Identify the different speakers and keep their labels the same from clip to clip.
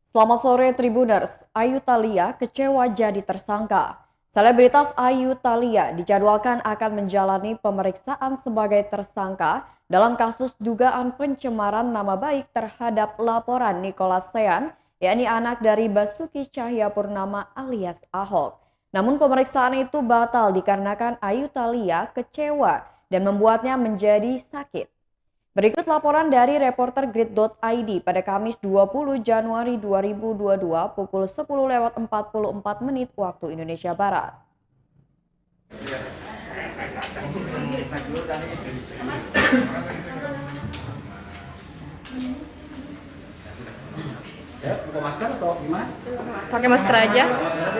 Speaker 1: Selamat sore Tribuners, Ayu Thalia kecewa jadi tersangka. Selebritas Ayu Thalia dijadwalkan akan menjalani pemeriksaan sebagai tersangka dalam kasus dugaan pencemaran nama baik terhadap laporan Nicholas Sean, yakni anak dari Basuki Cahayapurnama alias Ahok. Namun pemeriksaan itu batal dikarenakan Ayu Thalia kecewa dan membuatnya menjadi sakit. Berikut laporan dari reporter Grid.id pada Kamis 20 Januari 2022 pukul 10:44 waktu Indonesia Barat.
Speaker 2: Ya, buka masker atau gimana?
Speaker 3: Pakai masker aja.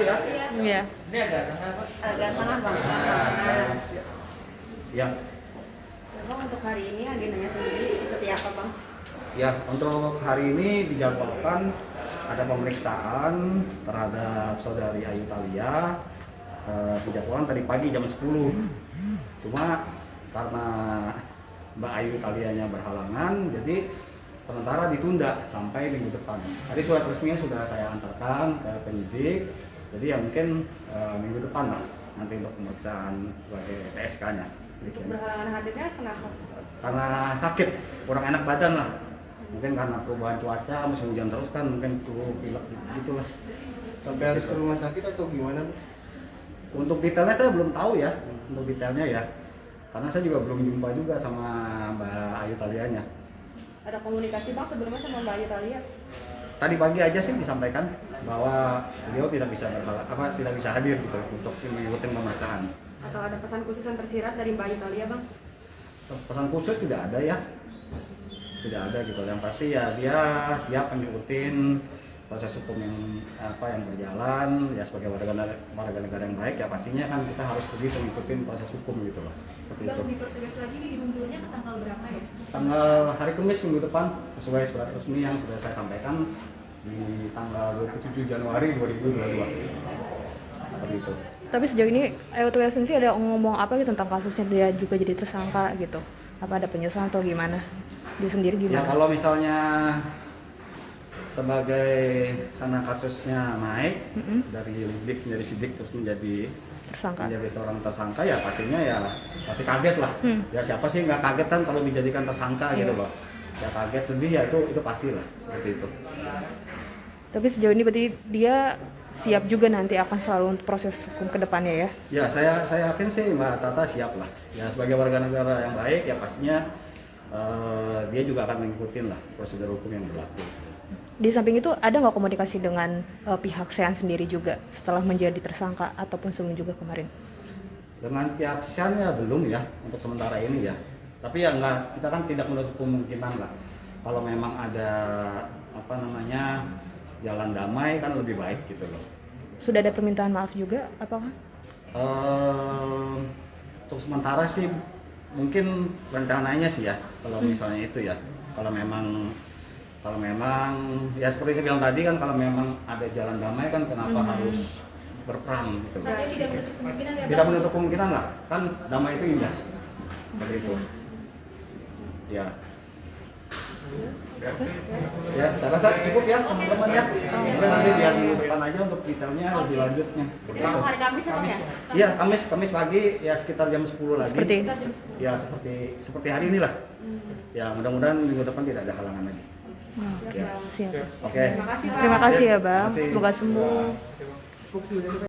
Speaker 2: Ya.
Speaker 3: Iya.
Speaker 4: Agak sangat bang.
Speaker 2: Ya.
Speaker 4: Bang, untuk hari ini agendanya sendiri seperti apa bang?
Speaker 2: Ya, untuk hari ini dijadwalkan ada pemeriksaan terhadap saudari Ayu Thalia. Dijadwalkan tadi pagi jam 10. Cuma karena Mbak Ayu Thalianya berhalangan, jadi sementara ditunda sampai minggu depan. Tadi surat resminya sudah saya antarkan ke penyidik, jadi ya mungkin minggu depan lah nanti untuk pemeriksaan sebagai PSK-nya.
Speaker 4: Untuk berhalangan hadirnya kenapa?
Speaker 2: Karena sakit, kurang enak badan lah. Mungkin karena perubahan cuaca, musim hujan terus kan, mungkin tuh pilek gitu lah.
Speaker 5: Sampai harus ke rumah sakit atau gimana?
Speaker 2: Untuk detailnya saya belum tahu ya, untuk detailnya ya. Karena saya juga belum jumpa juga sama Mbak Ayu Thalianya.
Speaker 4: Ada komunikasi bang sebelumnya sama Mbak Ayu Thalia?
Speaker 2: Tadi pagi aja sih disampaikan bahwa beliau tidak bisa tidak bisa hadir gitu untuk mengikuti pemeriksaan.
Speaker 4: Atau ada pesan khusus yang tersirat dari Mbak Ayu Thalia bang?
Speaker 2: Pesan khusus tidak ada ya, tidak ada gitu. Yang pasti ya dia siap mengikuti proses hukum yang berjalan ya, sebagai warga negara yang baik ya pastinya kan kita harus begitu mengikuti proses hukum gitu loh. Seperti itu.
Speaker 6: Dipertegas lagi dimundurnya ke tanggal berapa ya?
Speaker 2: Tanggal hari Kamis minggu depan sesuai surat resmi yang sudah saya sampaikan di tanggal 27 Januari 2022. Seperti itu.
Speaker 3: Tapi sejauh ini Ayu Thalia sendiri ada ngomong apa gitu tentang kasusnya dia juga jadi tersangka gitu? Apa ada penyesalan atau gimana? Dia sendiri
Speaker 2: Ya
Speaker 3: gimana?
Speaker 2: kalau misalnya sebagai karena kasusnya naik dari lidik menjadi sidik terus menjadi
Speaker 3: Tersangka.
Speaker 2: seorang tersangka ya pastinya ya pasti kaget lah. Ya siapa sih nggak kaget kan kalau dijadikan tersangka gitu loh. Ya kaget sedih ya itu pastilah seperti itu.
Speaker 3: Tapi sejauh ini berarti dia siap juga nanti akan selalu untuk proses hukum ke depannya ya?
Speaker 2: Ya saya yakin sih Mbak Tata siap lah. Ya sebagai warga negara yang baik ya pastinya dia juga akan mengikuti lah prosedur hukum yang berlaku.
Speaker 3: Di samping itu ada nggak komunikasi dengan pihak Sean sendiri juga setelah menjadi tersangka ataupun sebelum juga kemarin?
Speaker 2: Dengan pihak Sean ya belum ya untuk sementara ini ya. Tapi ya enggak, kita kan tidak menutup kemungkinan lah. Kalau memang ada jalan damai kan lebih baik gitu loh.
Speaker 3: Sudah ada permintaan maaf juga apakah?
Speaker 2: Untuk sementara sih mungkin rencananya sih ya kalau misalnya itu ya. Kalau memang ya seperti saya bilang tadi kan, kalau memang ada jalan damai kan kenapa harus berperang gitu loh.
Speaker 6: Tapi tidak menutup kemungkinan ya
Speaker 2: Tidak menutup kemungkinan lah, kan damai itu indah. Seperti itu. Ya. Ya, saya rasa cukup ya teman-teman ya. Mungkin nanti biar minggu depan aja untuk detailnya lebih lanjutnya.
Speaker 4: Untuk hari Kamis ya bang ya?
Speaker 2: Iya, Kamis pagi ya sekitar jam 10 lagi.
Speaker 3: Seperti
Speaker 2: Ya seperti hari ini lah. Ya mudah-mudahan minggu depan tidak ada halangan lagi. Ya.
Speaker 3: siap.
Speaker 2: Oke.
Speaker 3: Terima kasih ya bang.
Speaker 2: Terima kasih.
Speaker 3: Semoga sembuh.